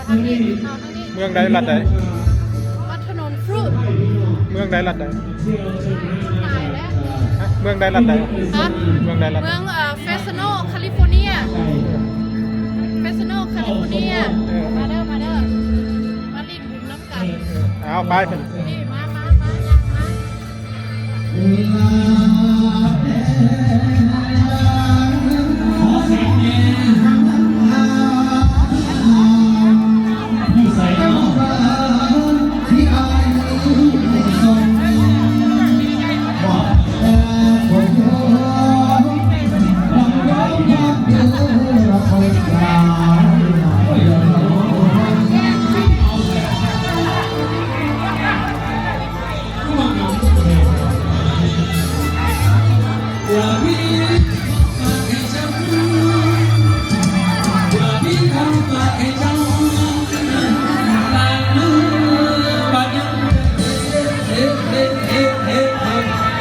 ทั้งนี้เขาทั้งนี้เมืองใดรัฐใดวัดถนนฟรุตเมืองใดรัฐใดตายแล้วเมืองใดรัฐใดฮะเมืองใดรัฐเมืองเฟสโนแคลิฟอร์เนียเฟสโนแคลิฟอร์เนียมาเด้อมาลิ้นบุญน้ำกันเอาไปเป็นนี่มายัง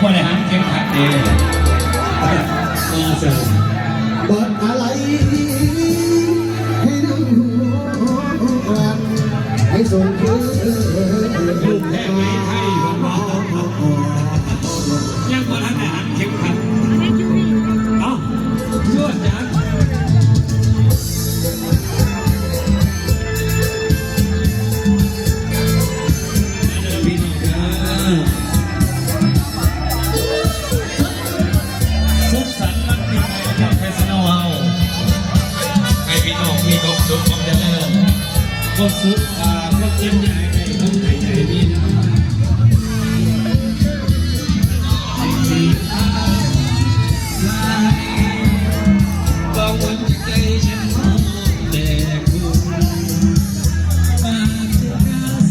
บริหารเก่งขัดเองมาเสริมบทอะไรให้น้ำวันให้ส่งคืนลูกแท้ไหมไทยยังบริหารเก่งขัดเอาช่วยจังพี่น้องครับสุขสันต์วันปีใหม่จากเฟสโนเฮาให้พี่น้องมีความสุขความเจริญความสุขความเต็มใจในคนไทยใจดีบางวันใจฉันมองแต่คุณมาเจอกัน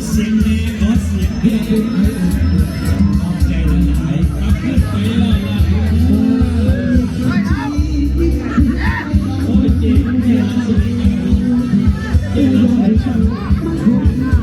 เสียงนี้ขอเสียงเพลงเอาใจละลายเอาขึ้นไปละลายโอ้ยเจ๋งเจ๋งสวยงามเจ๋งสวยงาม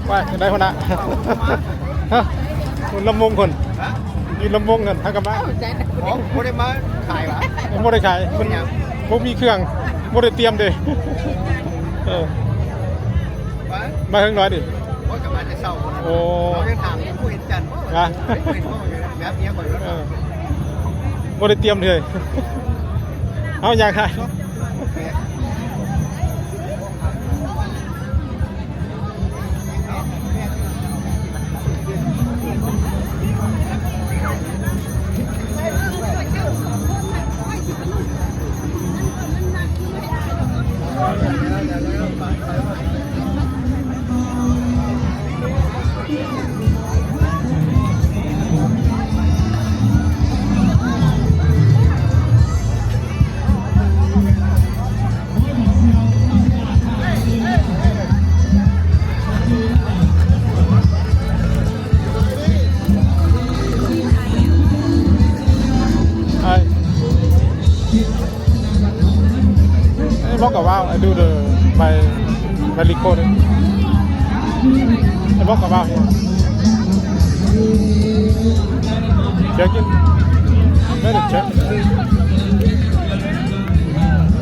ไปได้คนละคนลำวงคนยืนลำวงกันทั้งกับบ้านอ๋อไม่ได้มาขายวะไม่ได้ขายมันพวกมีเครื่องไม่ได้เตรียมเลยมาทั้งน้อยดิว่าจะมาจะเศร้าโอ้ยังถามผู้เห็นจันทร์ว่าเห็นว่าแบบนี้ก่อนไม่ได้เตรียมเลยเอาอย่างไร do the by recording. I walk about here. Check it. Let it check.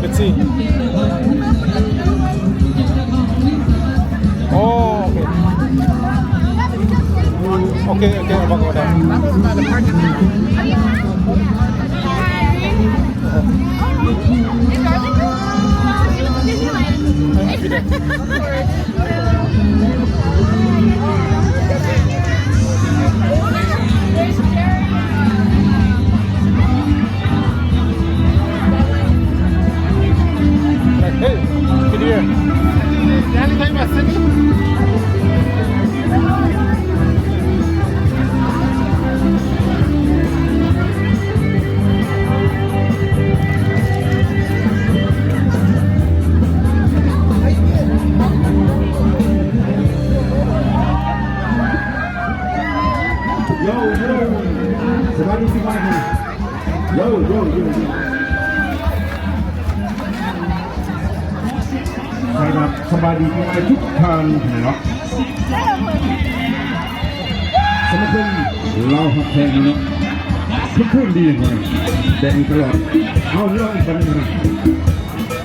Let's see. Oh, okay. Okay, I'll walk over there. Hey, can you hear? Yani kaymazsın. Yo, semakin semakin. Yo. ใช่ครับสบายดีไปทุกทางนะครับสมัครเราหักแทงนะทุกคืนดีเลยแดงตลอดเอาเรื่องกันนะ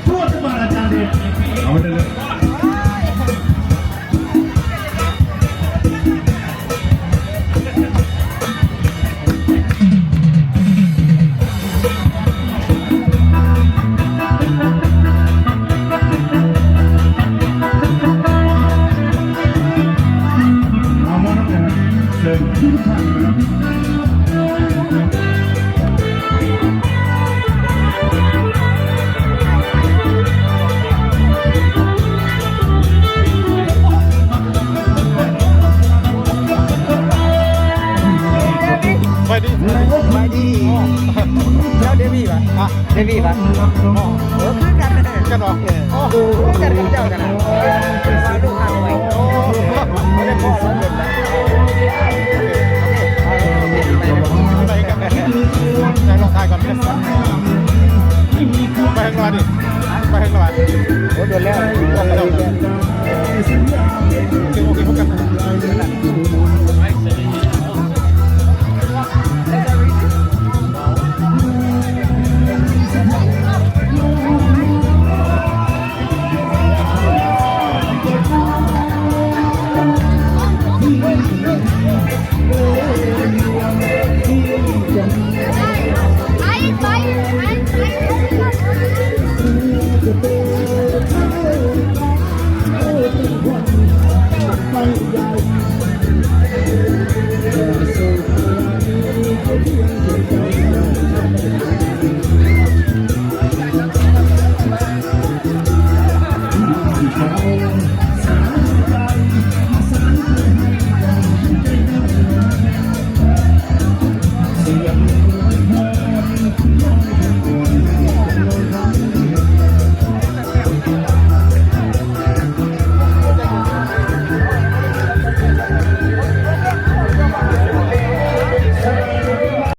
พูดมาอาจารย์เด็กเอาไปเลยไปดีแล้วเดวี่ป่ะเดวี่ป่ะคือกันนะ กันหรอ กันกับเจ้ากันนะมาลูกค้าไว้ไม่ได้พ่อแล้วเด็กแล้วไปกันไหนลองทายก่อนไปข้างหลังดิไปข้างหลัง โอ้โดนแล้ว โอเคพบกัน